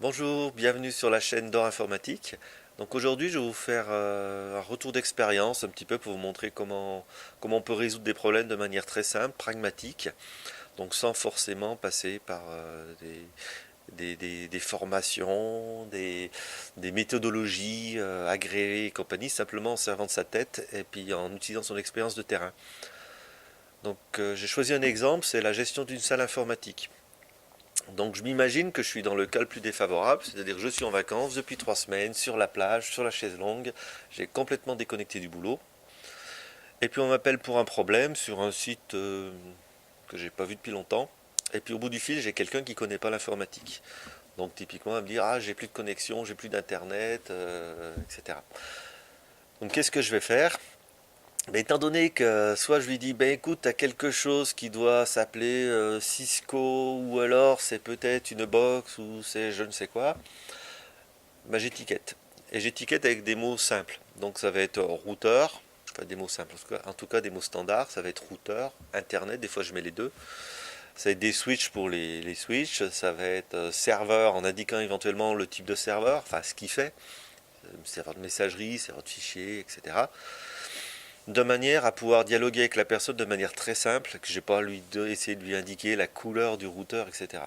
Bonjour, bienvenue sur la chaîne d'Or Informatique. Donc aujourd'hui, je vais vous faire un retour d'expérience un petit peu pour vous montrer comment on peut résoudre des problèmes de manière très simple, pragmatique, donc sans forcément passer par des formations, des méthodologies agréées et compagnie, simplement en servant de sa tête et puis en utilisant son expérience de terrain. Donc j'ai choisi un exemple, c'est la gestion d'une salle informatique. Donc je m'imagine que je suis dans le cas le plus défavorable, c'est-à-dire que je suis en vacances depuis 3 semaines, sur la plage, sur la chaise longue, j'ai complètement déconnecté du boulot. Et puis on m'appelle pour un problème sur un site que j'ai pas vu depuis longtemps. Et puis au bout du fil, j'ai quelqu'un qui connaît pas l'informatique. Donc typiquement, elle me dit ah j'ai plus de connexion, j'ai plus d'internet, etc. Donc qu'est-ce que je vais faire? Mais étant donné que soit je lui dis ben écoute t'as quelque chose qui doit s'appeler Cisco ou alors c'est peut-être une box ou c'est je ne sais quoi, bah, j'étiquette. Et j'étiquette avec des mots simples. Donc ça va être routeur, enfin des mots simples, en tout cas des mots standards, ça va être routeur, internet, des fois je mets les deux. Ça va être des switches pour les switches, ça va être serveur en indiquant éventuellement le type de serveur, enfin ce qu'il fait, serveur de messagerie, serveur de fichiers, etc. De manière à pouvoir dialoguer avec la personne de manière très simple, que j'ai pas essayer de lui indiquer la couleur du routeur, etc.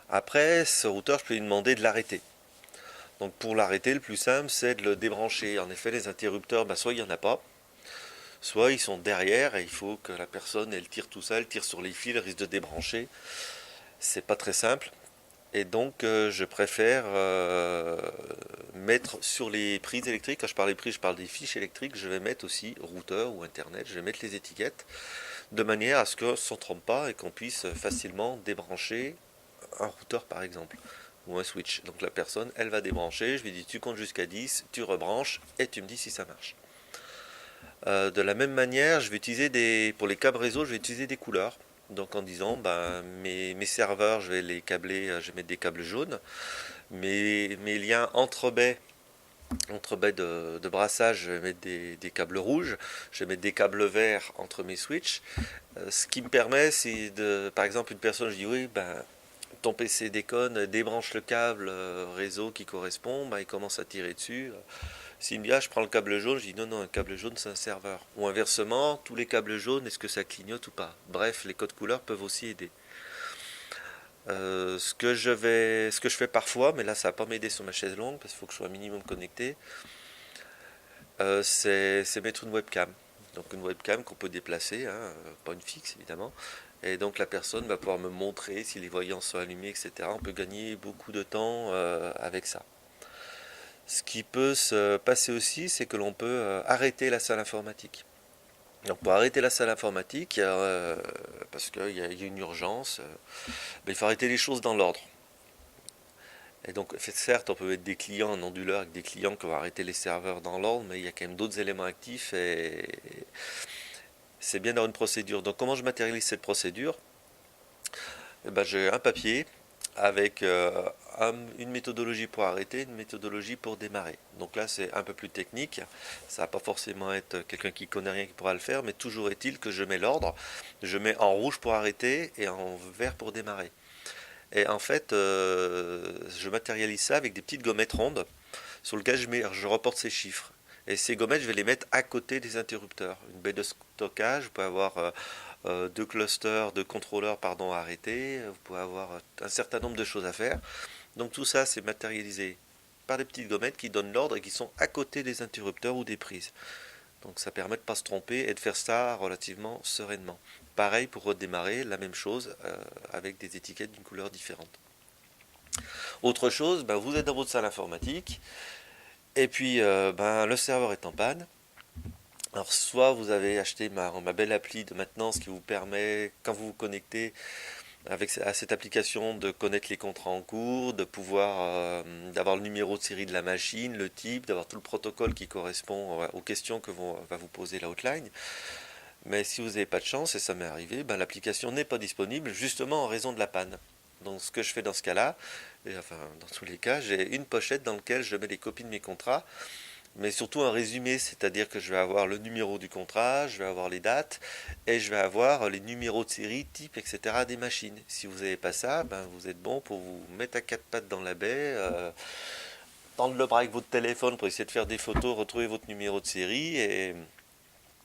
Après, ce routeur, je peux lui demander de l'arrêter. Donc pour l'arrêter, le plus simple, c'est de le débrancher. En effet, les interrupteurs, bah, soit il n'y en a pas, soit ils sont derrière et il faut que la personne, elle tire tout ça, elle tire sur les fils, elle risque de débrancher. C'est pas très simple. Et donc je préfère mettre sur les prises électriques, quand je parle des prises, je parle des fiches électriques, je vais mettre aussi routeur ou internet, je vais mettre les étiquettes, de manière à ce qu'on ne s'en trompe pas et qu'on puisse facilement débrancher un routeur par exemple ou un switch. Donc la personne, elle va débrancher, je lui dis tu comptes jusqu'à 10, tu rebranches et tu me dis si ça marche. De la même manière, je vais utiliser pour les câbles réseau, je vais utiliser des couleurs. Donc en disant, ben, mes serveurs, je vais les câbler, je vais mettre des câbles jaunes. Mes liens entre baies de brassage, je vais mettre des câbles rouges. Je vais mettre des câbles verts entre mes switches. Ce qui me permet, c'est de, par exemple, une personne, je dis oui, ben, ton PC déconne, débranche le câble réseau qui correspond, ben, il commence à tirer dessus. S'il me dit ah, je prends le câble jaune, je dis non, non, un câble jaune c'est un serveur. Ou inversement, tous les câbles jaunes, est-ce que ça clignote ou pas? Bref, les codes couleurs peuvent aussi aider. Ce que je fais parfois, mais là ça va pas m'aider sur ma chaise longue parce qu'il faut que je sois un minimum connecté, c'est mettre une webcam. Donc une webcam qu'on peut déplacer, hein, pas une fixe évidemment. Et donc la personne va pouvoir me montrer si les voyants sont allumés, etc. On peut gagner beaucoup de temps avec ça. Ce qui peut se passer aussi, c'est que l'on peut arrêter la salle informatique. Donc pour arrêter la salle informatique, parce qu'il y a une urgence, il faut arrêter les choses dans l'ordre. Et donc certes, on peut mettre des clients en onduleur avec des clients qui vont arrêter les serveurs dans l'ordre, mais il y a quand même d'autres éléments actifs et c'est bien d'avoir une procédure. Donc comment je matérialise cette procédure? Eh ben, j'ai un papier avec une méthodologie pour arrêter, une méthodologie pour démarrer. Donc là, c'est un peu plus technique. Ça va pas forcément être quelqu'un qui connaît rien qui pourra le faire, mais toujours est-il que je mets l'ordre. Je mets en rouge pour arrêter et en vert pour démarrer. Et en fait, je matérialise ça avec des petites gommettes rondes sur lesquelles je reporte ces chiffres. Et ces gommettes, je vais les mettre à côté des interrupteurs. Une baie de stockage, vous pouvez avoir deux clusters de contrôleurs pardon, arrêtés, vous pouvez avoir un certain nombre de choses à faire. Donc tout ça, c'est matérialisé par des petites gommettes qui donnent l'ordre et qui sont à côté des interrupteurs ou des prises. Donc ça permet de ne pas se tromper et de faire ça relativement sereinement. Pareil pour redémarrer, la même chose avec des étiquettes d'une couleur différente. Autre chose, ben, vous êtes dans votre salle informatique et puis ben, le serveur est en panne. Alors soit vous avez acheté ma belle appli de maintenance qui vous permet, quand vous vous connectez à cette application, de connaître les contrats en cours, de pouvoir d'avoir le numéro de série de la machine, le type, d'avoir tout le protocole qui correspond aux questions que va vous poser la hotline. Mais si vous n'avez pas de chance, et ça m'est arrivé, ben, l'application n'est pas disponible justement en raison de la panne. Donc ce que je fais dans ce cas-là, et enfin dans tous les cas, j'ai une pochette dans laquelle je mets les copies de mes contrats. mais surtout un résumé, c'est-à-dire que je vais avoir le numéro du contrat, je vais avoir les dates, et je vais avoir les numéros de série, type, etc. des machines. Si vous n'avez pas ça, ben, vous êtes bon pour vous mettre à quatre pattes dans la baie, tendre le bras avec votre téléphone pour essayer de faire des photos, retrouver votre numéro de série, et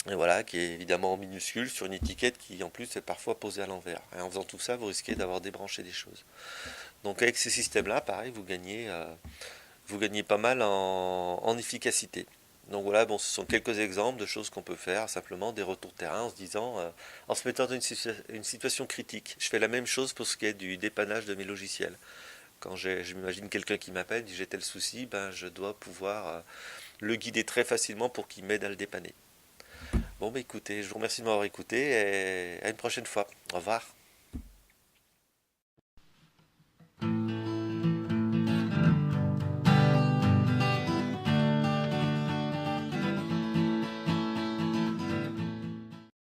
voilà, qui est évidemment en minuscule sur une étiquette qui en plus est parfois posée à l'envers. Et en faisant tout ça, vous risquez d'avoir débranché des choses. Donc avec ces systèmes-là, pareil, vous gagnez pas mal en efficacité. Donc voilà, bon, ce sont quelques exemples de choses qu'on peut faire, simplement des retours de terrain en se disant, en se mettant dans une situation critique. Je fais la même chose pour ce qui est du dépannage de mes logiciels. Quand je m'imagine quelqu'un qui m'appelle, dit j'ai tel souci, ben je dois pouvoir le guider très facilement pour qu'il m'aide à le dépanner. Bon, bah écoutez, je vous remercie de m'avoir écouté et à une prochaine fois. Au revoir.